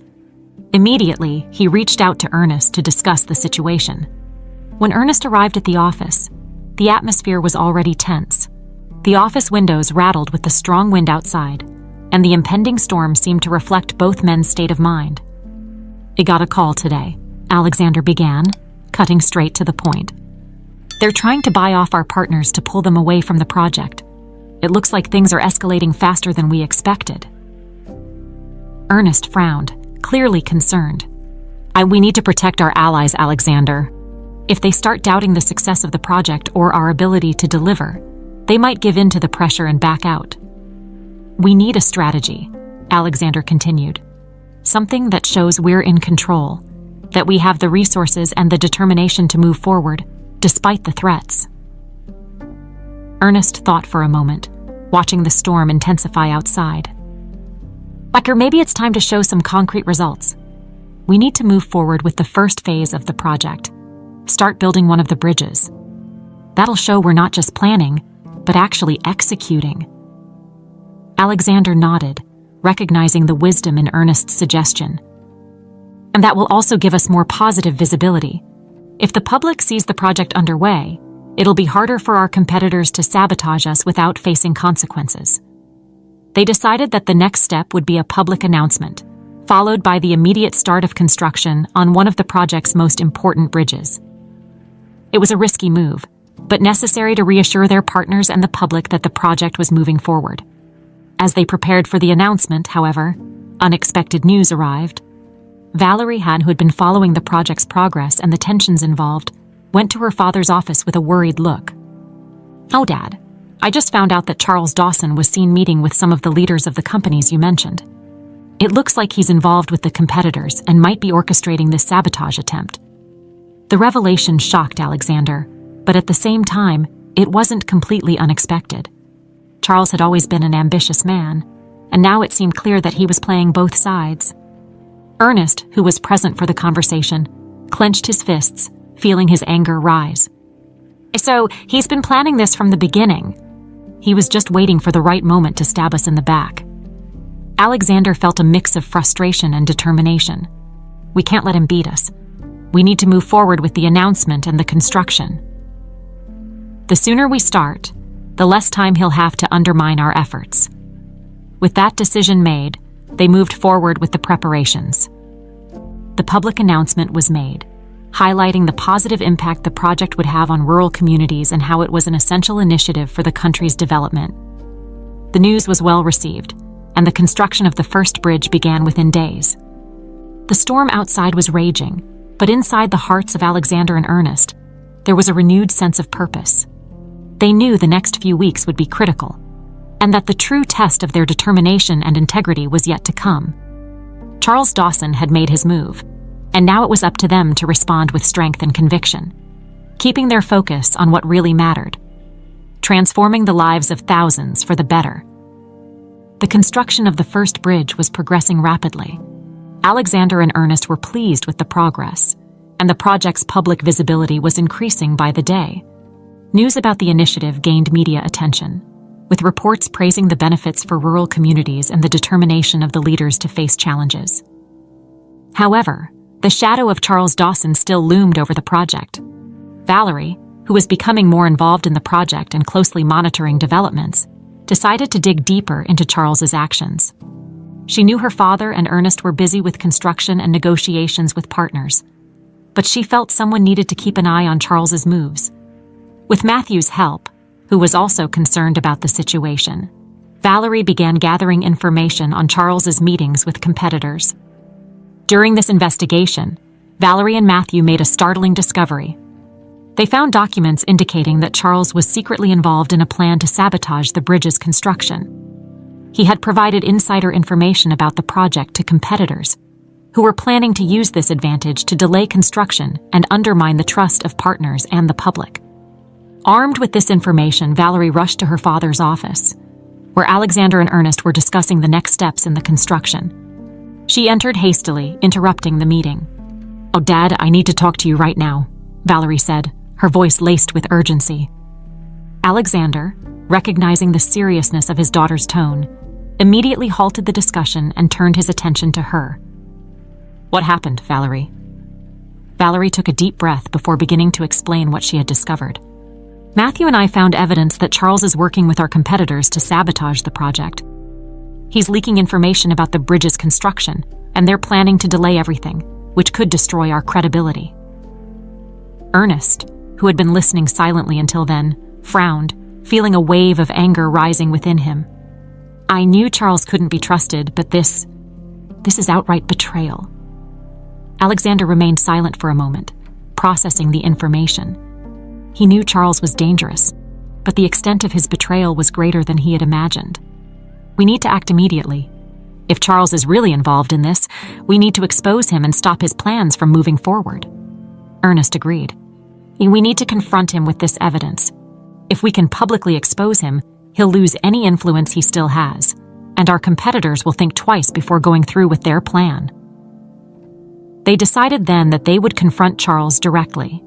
Immediately, he reached out to Ernest to discuss the situation. When Ernest arrived at the office, the atmosphere was already tense. The office windows rattled with the strong wind outside, and the impending storm seemed to reflect both men's state of mind. "I got a call today," Alexander began, cutting straight to the point. "They're trying to buy off our partners to pull them away from the project. It looks like things are escalating faster than we expected." Ernest frowned, clearly concerned. We need to protect our allies, Alexander. If they start doubting the success of the project or our ability to deliver, they might give in to the pressure and back out." "We need a strategy," Alexander continued. "Something that shows we're in control, that we have the resources and the determination to move forward, despite the threats." Ernest thought for a moment, watching the storm intensify outside. "Or maybe it's time to show some concrete results. We need to move forward with the first phase of the project. Start building one of the bridges. That'll show we're not just planning, but actually executing." Alexander nodded, recognizing the wisdom in Ernest's suggestion. "And that will also give us more positive visibility. If the public sees the project underway, it'll be harder for our competitors to sabotage us without facing consequences." They decided that the next step would be a public announcement, followed by the immediate start of construction on one of the project's most important bridges. It was a risky move, but necessary to reassure their partners and the public that the project was moving forward. As they prepared for the announcement, however, unexpected news arrived. Valerie Hahn, who had been following the project's progress and the tensions involved, went to her father's office with a worried look. "Oh, Dad, I just found out that Charles Dawson was seen meeting with some of the leaders of the companies you mentioned. It looks like he's involved with the competitors and might be orchestrating this sabotage attempt." The revelation shocked Alexander, but at the same time, it wasn't completely unexpected. Charles had always been an ambitious man, and now it seemed clear that he was playing both sides. Ernest, who was present for the conversation, clenched his fists, feeling his anger rise. "So, he's been planning this from the beginning. He was just waiting for the right moment to stab us in the back." Alexander felt a mix of frustration and determination. "We can't let him beat us. We need to move forward with the announcement and the construction. The sooner we start, the less time he'll have to undermine our efforts." With that decision made, they moved forward with the preparations. The public announcement was made, highlighting the positive impact the project would have on rural communities and how it was an essential initiative for the country's development. The news was well received, and the construction of the first bridge began within days. The storm outside was raging, but inside the hearts of Alexander and Ernest, there was a renewed sense of purpose. They knew the next few weeks would be critical, and that the true test of their determination and integrity was yet to come. Charles Dawson had made his move, and now it was up to them to respond with strength and conviction, keeping their focus on what really mattered: transforming the lives of thousands for the better. The construction of the first bridge was progressing rapidly. Alexander and Ernest were pleased with the progress, and the project's public visibility was increasing by the day. News about the initiative gained media attention, with reports praising the benefits for rural communities and the determination of the leaders to face challenges. However, the shadow of Charles Dawson still loomed over the project. Valerie, who was becoming more involved in the project and closely monitoring developments, decided to dig deeper into Charles's actions. She knew her father and Ernest were busy with construction and negotiations with partners, but she felt someone needed to keep an eye on Charles's moves. With Matthew's help, who was also concerned about the situation, Valerie began gathering information on Charles's meetings with competitors. During this investigation, Valerie and Matthew made a startling discovery. They found documents indicating that Charles was secretly involved in a plan to sabotage the bridge's construction. He had provided insider information about the project to competitors, who were planning to use this advantage to delay construction and undermine the trust of partners and the public. Armed with this information, Valerie rushed to her father's office, where Alexander and Ernest were discussing the next steps in the construction. She entered hastily, interrupting the meeting. "Oh, Dad, I need to talk to you right now," Valerie said, her voice laced with urgency. Alexander, recognizing the seriousness of his daughter's tone, immediately halted the discussion and turned his attention to her. "What happened, Valerie?" Valerie took a deep breath before beginning to explain what she had discovered. "Matthew and I found evidence that Charles is working with our competitors to sabotage the project. He's leaking information about the bridge's construction, and they're planning to delay everything, which could destroy our credibility." Ernest, who had been listening silently until then, frowned, feeling a wave of anger rising within him. "I knew Charles couldn't be trusted, but this is outright betrayal." Alexander remained silent for a moment, processing the information. He knew Charles was dangerous, but the extent of his betrayal was greater than he had imagined. "We need to act immediately. If Charles is really involved in this, we need to expose him and stop his plans from moving forward." Ernest agreed. "We need to confront him with this evidence. If we can publicly expose him, he'll lose any influence he still has, and our competitors will think twice before going through with their plan." They decided then that they would confront Charles directly.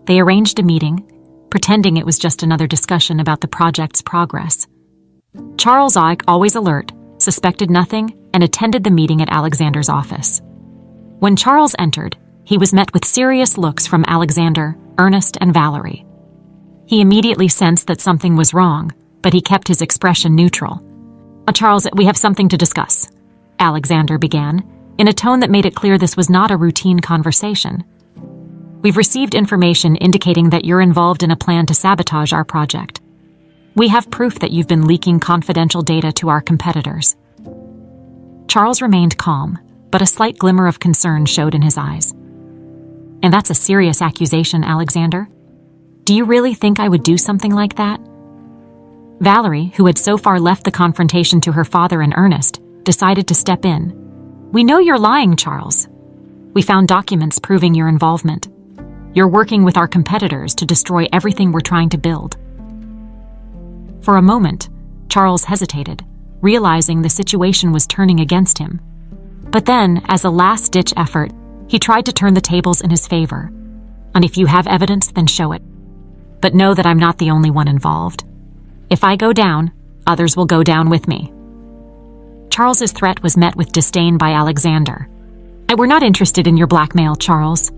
They arranged a meeting, pretending it was just another discussion about the project's progress. Charles Ike, always alert, suspected nothing and attended the meeting at Alexander's office. When Charles entered, he was met with serious looks from Alexander, Ernest, and Valerie. He immediately sensed that something was wrong, but he kept his expression neutral. "Charles, we have something to discuss," Alexander began, in a tone that made it clear this was not a routine conversation. We've received information indicating that you're involved in a plan to sabotage our project. We have proof that you've been leaking confidential data to our competitors." Charles remained calm, but a slight glimmer of concern showed in his eyes. "And that's a serious accusation, Alexander. Do you really think I would do something like that?" Valerie, who had so far left the confrontation to her father and Ernest, decided to step in. "We know you're lying, Charles. We found documents proving your involvement. You're working with our competitors to destroy everything we're trying to build." For a moment, Charles hesitated, realizing the situation was turning against him. But then, as a last-ditch effort, he tried to turn the tables in his favor. "And if you have evidence, then show it. But know that I'm not the only one involved. If I go down, others will go down with me." Charles's threat was met with disdain by Alexander. "We're not interested in your blackmail, Charles.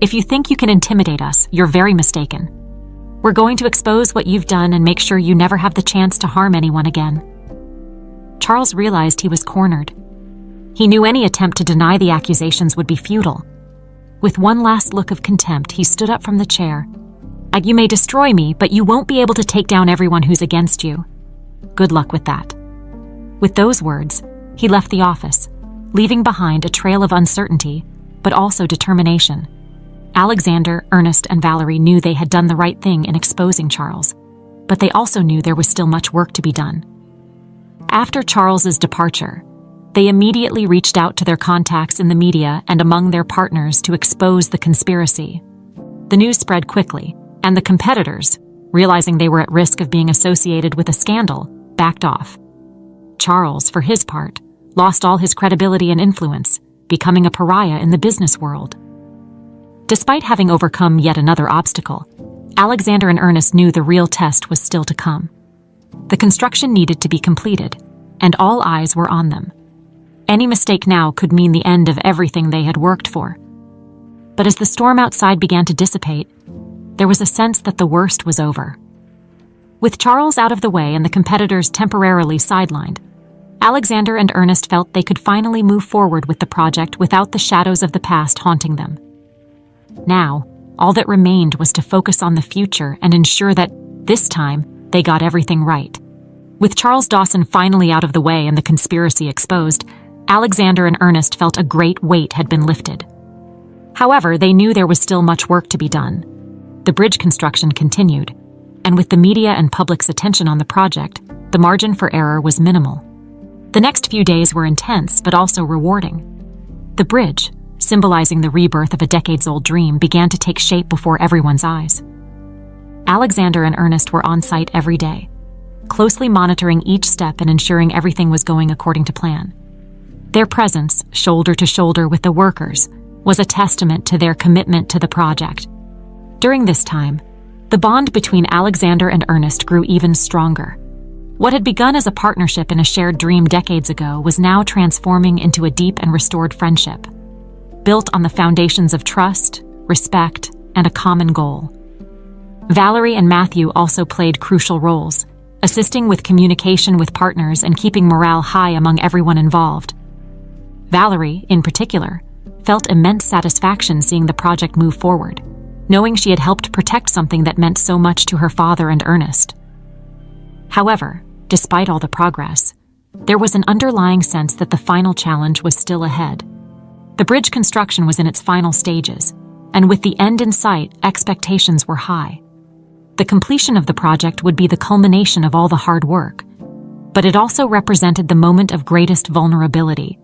If you think you can intimidate us, you're very mistaken. We're going to expose what you've done and make sure you never have the chance to harm anyone again." Charles realized he was cornered. He knew any attempt to deny the accusations would be futile. With one last look of contempt, he stood up from the chair. "You may destroy me, but you won't be able to take down everyone who's against you. Good luck with that." With those words, he left the office, leaving behind a trail of uncertainty, but also determination. Alexander, Ernest, and Valerie knew they had done the right thing in exposing Charles, but they also knew there was still much work to be done. After Charles's departure, they immediately reached out to their contacts in the media and among their partners to expose the conspiracy. The news spread quickly, and the competitors, realizing they were at risk of being associated with a scandal, backed off. Charles, for his part, lost all his credibility and influence, becoming a pariah in the business world. Despite having overcome yet another obstacle, Alexander and Ernest knew the real test was still to come. The construction needed to be completed, and all eyes were on them. Any mistake now could mean the end of everything they had worked for. But as the storm outside began to dissipate, there was a sense that the worst was over. With Charles out of the way and the competitors temporarily sidelined, Alexander and Ernest felt they could finally move forward with the project without the shadows of the past haunting them. Now, all that remained was to focus on the future and ensure that, this time, they got everything right. With Charles Dawson finally out of the way and the conspiracy exposed, Alexander and Ernest felt a great weight had been lifted. However, they knew there was still much work to be done. The bridge construction continued, and with the media and public's attention on the project, the margin for error was minimal. The next few days were intense but also rewarding. The bridge, symbolizing the rebirth of a decades-old dream, began to take shape before everyone's eyes. Alexander and Ernest were on site every day, closely monitoring each step and ensuring everything was going according to plan. Their presence, shoulder to shoulder with the workers, was a testament to their commitment to the project. During this time, the bond between Alexander and Ernest grew even stronger. What had begun as a partnership and a shared dream decades ago was now transforming into a deep and restored friendship, built on the foundations of trust, respect, and a common goal. Valerie and Matthew also played crucial roles, assisting with communication with partners and keeping morale high among everyone involved. Valerie, in particular, felt immense satisfaction seeing the project move forward, knowing she had helped protect something that meant so much to her father and Ernest. However, despite all the progress, there was an underlying sense that the final challenge was still ahead. The bridge construction was in its final stages, and with the end in sight, expectations were high. The completion of the project would be the culmination of all the hard work, but it also represented the moment of greatest vulnerability.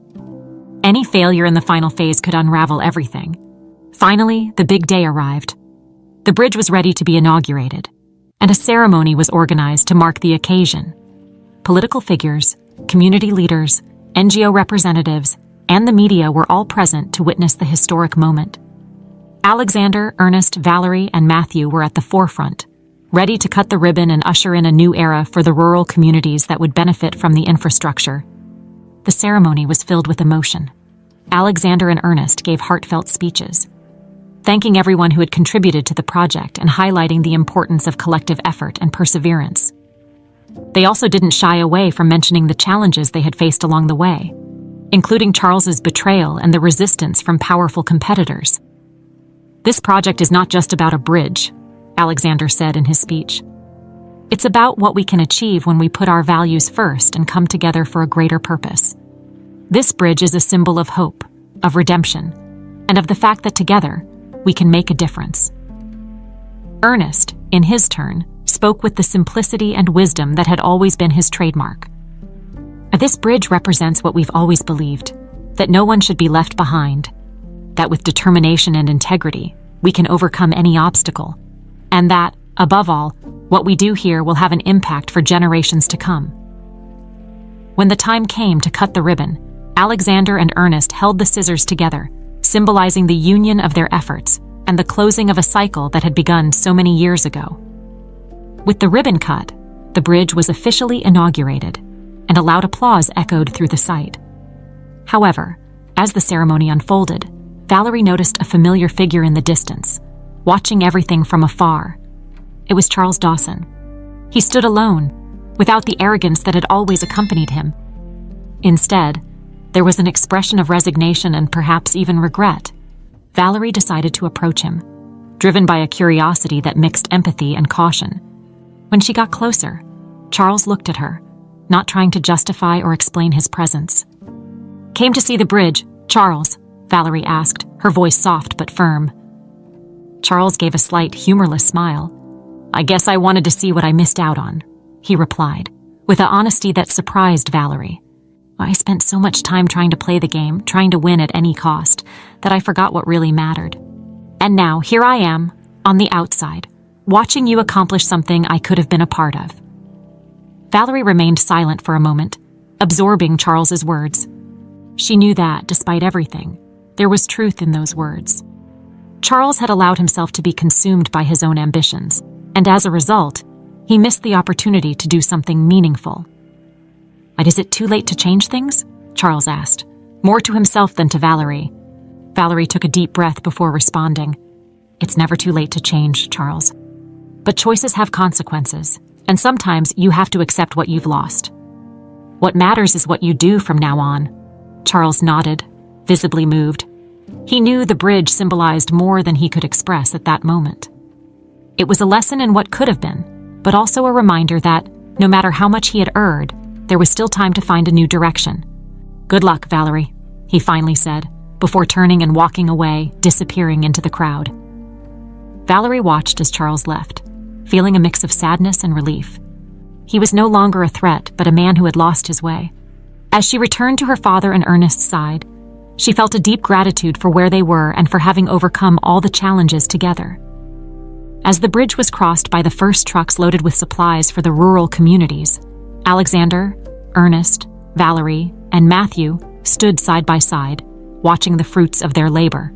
Any failure in the final phase could unravel everything. Finally, the big day arrived. The bridge was ready to be inaugurated, and a ceremony was organized to mark the occasion. Political figures, community leaders, NGO representatives, and the media were all present to witness the historic moment. Alexander, Ernest, Valerie, and Matthew were at the forefront, ready to cut the ribbon and usher in a new era for the rural communities that would benefit from the infrastructure. The ceremony was filled with emotion. Alexander and Ernest gave heartfelt speeches, thanking everyone who had contributed to the project and highlighting the importance of collective effort and perseverance. They also didn't shy away from mentioning the challenges they had faced along the way, including Charles's betrayal and the resistance from powerful competitors. "This project is not just about a bridge," Alexander said in his speech. "It's about what we can achieve when we put our values first and come together for a greater purpose. This bridge is a symbol of hope, of redemption, and of the fact that together we can make a difference." Ernest, in his turn, spoke with the simplicity and wisdom that had always been his trademark. "This bridge represents what we've always believed, that no one should be left behind, that with determination and integrity, we can overcome any obstacle, and that, above all, what we do here will have an impact for generations to come." When the time came to cut the ribbon, Alexander and Ernest held the scissors together, symbolizing the union of their efforts and the closing of a cycle that had begun so many years ago. With the ribbon cut, the bridge was officially inaugurated, and a loud applause echoed through the site. However, as the ceremony unfolded, Valerie noticed a familiar figure in the distance, watching everything from afar. It was Charles Dawson. He stood alone, without the arrogance that had always accompanied him. Instead, there was an expression of resignation and perhaps even regret. Valerie decided to approach him, driven by a curiosity that mixed empathy and caution. When she got closer, Charles looked at her, not trying to justify or explain his presence. "Came to see the bridge, Charles?" Valerie asked, her voice soft but firm. Charles gave a slight, humorless smile. "I guess I wanted to see what I missed out on," he replied, with an honesty that surprised Valerie. "I spent so much time trying to play the game, trying to win at any cost, that I forgot what really mattered. And now, here I am, on the outside, watching you accomplish something I could have been a part of." Valerie remained silent for a moment, absorbing Charles's words. She knew that, despite everything, there was truth in those words. Charles had allowed himself to be consumed by his own ambitions, and as a result, he missed the opportunity to do something meaningful. "But is it too late to change things?" Charles asked, more to himself than to Valerie. Valerie took a deep breath before responding. "It's never too late to change, Charles. But choices have consequences, and sometimes you have to accept what you've lost. What matters is what you do from now on." Charles nodded, visibly moved. He knew the bridge symbolized more than he could express at that moment. It was a lesson in what could have been, but also a reminder that, no matter how much he had erred, there was still time to find a new direction. "Good luck, Valerie," he finally said, before turning and walking away, disappearing into the crowd. Valerie watched as Charles left, feeling a mix of sadness and relief. He was no longer a threat, but a man who had lost his way. As she returned to her father and Ernest's side, she felt a deep gratitude for where they were and for having overcome all the challenges together. As the bridge was crossed by the first trucks loaded with supplies for the rural communities, Alexander, Ernest, Valerie, and Matthew stood side by side, watching the fruits of their labor.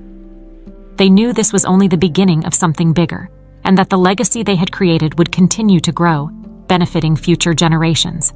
They knew this was only the beginning of something bigger, and that the legacy they had created would continue to grow, benefiting future generations.